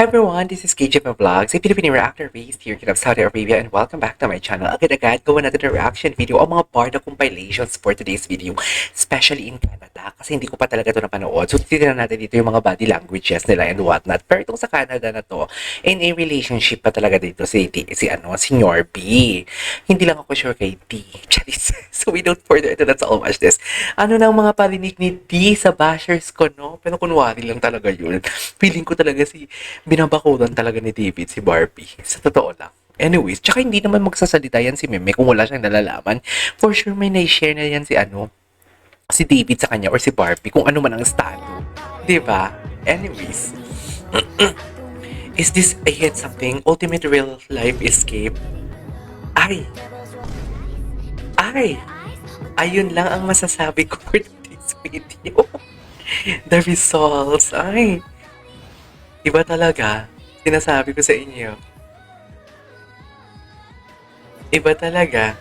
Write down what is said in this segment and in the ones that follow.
everyone, this is KJP Vlogs, a Filipino reactor based here in Saudi Arabia, and welcome back to my channel. Agad-agad, gawa natin na reaction video o mga Barda compilations for today's video, especially in Canada, kasi hindi ko pa talaga ito napanood. So, titignan natin dito yung mga body languages nila and whatnot. Pero itong sa Canada na to, in a relationship pa talaga dito si Norby. Hindi lang ako sure kay T. Charis. So, without further ado, let's all watch this. Ano na ang mga parinig ni T sa bashers ko, no? Pero kunwari lang talaga yun. Feeling ko talaga binabakuran talaga ni David si Barbie. Sa totoo lang. Anyways, tsaka hindi naman magsasalita yan si Meme kung wala siyang nalalaman. For sure may na-share na yan si David sa kanya or si Barbie kung ano man ang estado. Diba? Anyways. Is this I hit something? Ultimate real life escape? Ay! Ayun lang ang masasabi ko for this video. The results. Iba talaga. Sinasabi ko sa inyo. Iba talaga.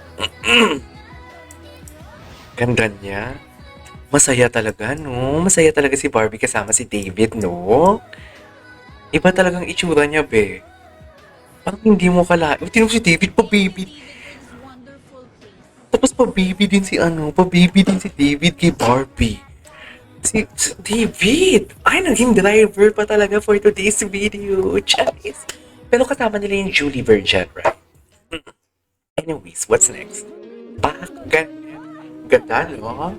Ganda niya. Masaya talaga, no? Masaya talaga si Barbie kasama si David, no? Iba talagang itsura niya, be. Parang hindi mo kala. Tinong si David, pa-baby. Tapos pa-baby din si David kay Barbie. Si David! Naging driver pa talaga for today's video. Charis. Pero kasama nila yung Julie Virgin, right? Anyways, what's next? Ganda, no?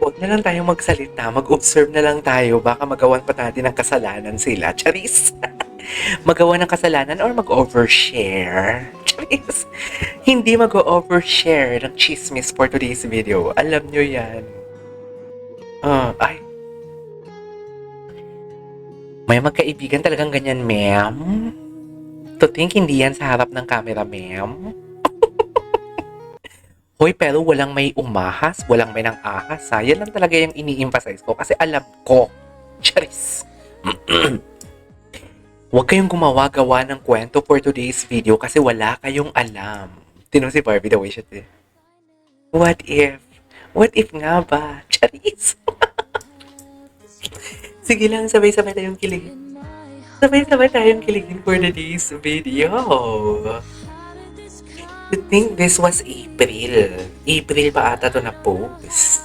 Huwag na lang tayong magsalita. Mag-observe na lang tayo. Baka magawan pa natin ng kasalanan sila. Charis! Magawa ng kasalanan or mag-overshare. Charis! Hindi mag-overshare ng chismis for today's video. Alam nyo yan. May magkaibigan talagang ganyan, ma'am. To think hindi yan sa harap ng camera, ma'am. Hoy, pero walang may umahas, walang may nang ahas. Yan lang talaga yung ini-emphasize ko kasi alam ko. Charis! Huwag kayong gumawa-gawa ng kwento for today's video kasi wala kayong alam. Tinong si Barbie the way siya din. What if? What if nga ba? Charis! Sige lang, sabay-sabay tayong kiligin. Sabay-sabay tayong kiligin for today's video. I think this was April. April pa ata to na post.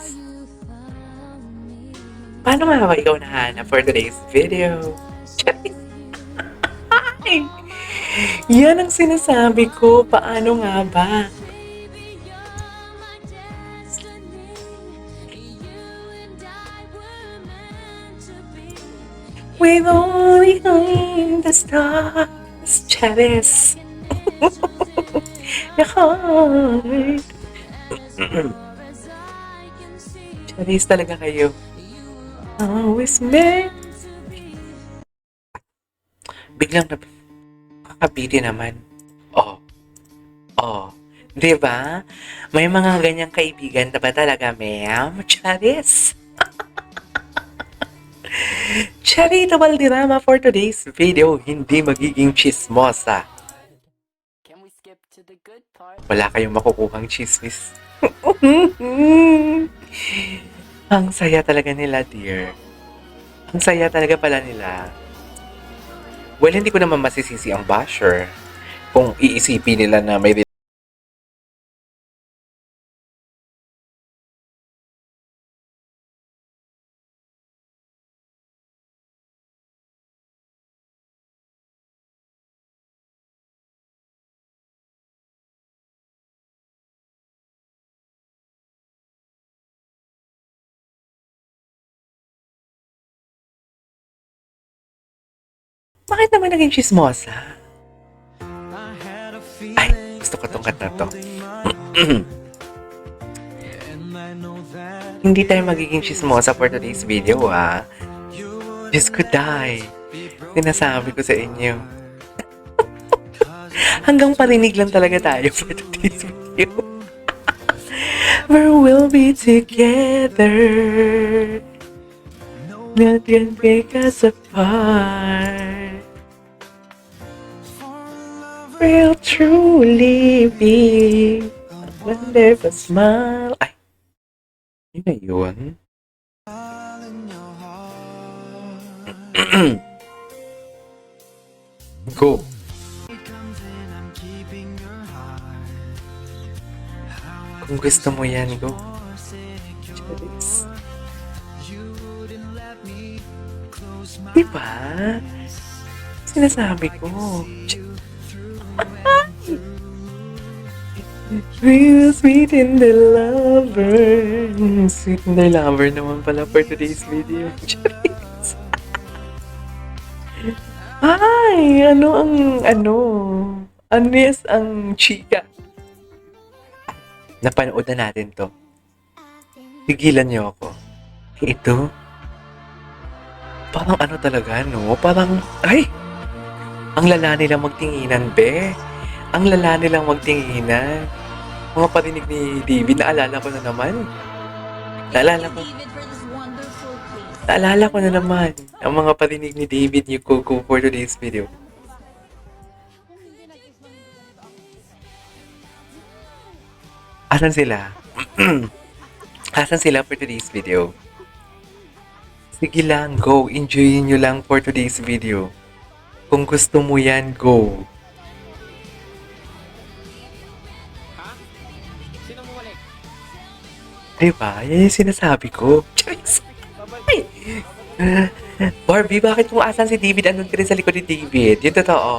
Paano nga ba ikaw nahanap for today's video? Charis! Yan ang sinasabi ko. Paano nga ba? With only in the stars, Charis. The heart. Charis talaga kayo. Always meant. Biglang kakabiti naman. Diba? May mga ganyang kaibigan na ba talaga, ma'am? Charis! Charita Valderrama for today's video, hindi magiging chismosa. Wala kayong makukuhang chismis. Ang saya talaga nila, dear. Ang saya talaga pala nila. Well, hindi ko naman masisisi ang basher kung iisipin nila na may bakit naman naging chismosa? Gusto ko tong kanta to. Hindi tayo magiging chismosa for today's video, ha? Diyos ko, die. Sinasabi ko sa inyo. Hanggang parinig lang talaga tayo for today's video. Where we'll be together. Not can break us apart. We'll truly be a wonderful smile. Yun na yun. Go. Kung gusto mo yan, go. Charis. Diba? Sinasabi ko. Real sweet in the lover. Sweet in the lover naman pala for today's video. Charis. Ay, yes, ang chika. Napanood na natin to. Tigilan niyo ako. Ito, parang talaga, no? Parang, ay! Ang lala nilang magtinginan, be. Ang lala nilang magtinginan. Mga parinig ni David, naalala ko na naman. Naalala ko na naman. Ang mga parinig ni David ni Coco for today's video. Asan sila? Asan sila for today's video? Sige lang, go. Enjoyin nyo lang for today's video. Kung gusto mo yan, go. Sino mo balik? Diba? Yan yung sinasabi ko. Charis. Barbie, bakit kung asan si David, andun ka rin sa likod ni David? Yung totoo.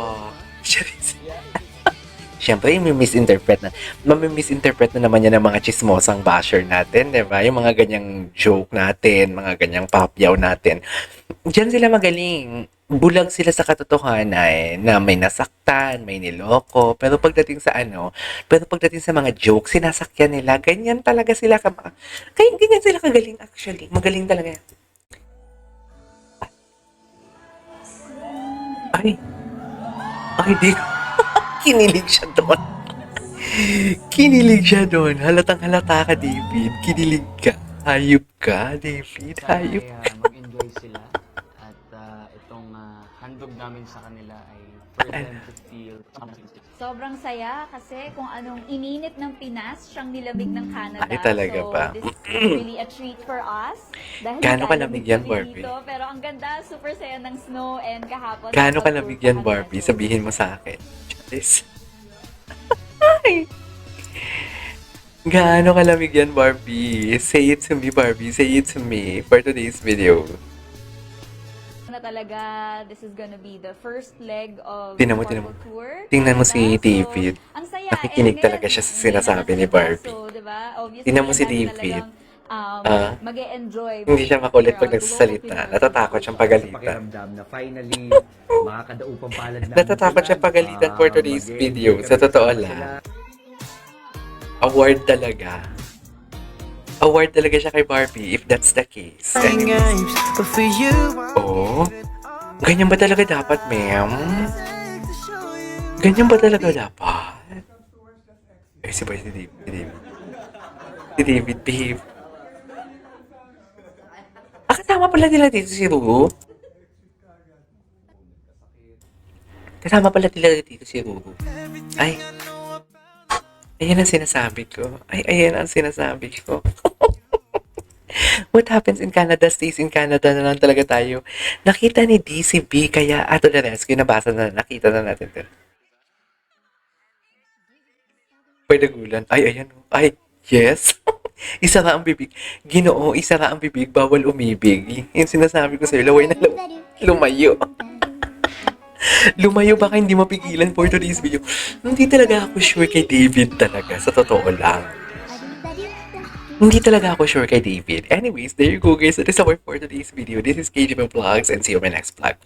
Charis. Siyempre, mamisinterpret na naman yan ng mga chismosang basher natin, di ba? Yung mga ganyang joke natin, mga ganyang papyaw natin. Diyan sila magaling. Bulag sila sa katotohanan na may nasaktan, may niloko, pero pagdating sa mga joke, sinasakyan nila. Ganyan talaga sila ganyan sila kagaling actually. Magaling talaga. Ay, di Kinilig siya doon. Halatang halata ka, David. Kinilig ka. Hayop ka, David. Hayop ka. Mag-enjoy sila. At itong handog namin sa kanila ay for them to feel. Sobrang saya kasi kung anong ininit ng Pinas, siyang nilamig ng Canada. Ay, talaga so, ba? this is really a treat for us. Dahil Gaano nilalamig kalamig yan, kami Barbie? dito. Pero ang ganda, super saya ng snow and kahapon. Gaano kalamig yan, kami Barbie? na- Sabihin mo sa akin. Charis. Ay. Gaano kalamig yan, Barbie? Say it to me, Barbie. Say it to me for today's video. Na talaga, this is gonna be the first leg of Tingnan mo. tour. Tingnan mo si Canada. David. So, ang saya. Nakikinig And talaga ngayon, siya sa hindi sinasabi na ni nasa Barbie. So, diba? Obviously, Tingnan mo si ang dami David. talagang, mag-e-enjoy. Hindi siya makulit pag for, nagsasalita. global Natatakot siyang Sa pagalitan. pakiramdam na finally, makakadaupang palad namin Natatakot sila. siya pagalitan for today's Mag-e-enjoy video. kami Sa totoo kasama lang. sila. Award talaga. Award talaga siya kay Barbie if that's the case. Oh, ganyan ba talaga dapat, ma'am? Ganyan ba talaga dapat? Eh, si David. Si David, behave. Kasama pala nila dito si Ruru. Kasama pala nila dito si Ruru. Ay. Ayan ang sinasabi ko. Ayan ang sinasabi ko. What happens in Canada stays in Canada na lang talaga tayo. Nakita ni DCB, kaya ato the rescue, nakita na natin din. Pwede gulan. Ay, ayan. Ay, yes. Isara ang bibig. Ginoo, isara ang bibig, bawal umibig. Yung sinasabi ko sa'yo, laway na lumayo. Lumayo, baka hindi mapigilan for today's video. Hindi talaga ako sure kay David talaga, sa totoo lang. Hindi talaga ako sure kay David. Anyways, there you go guys. That is our for today's video. This is KGB Vlogs and see you in my next vlog.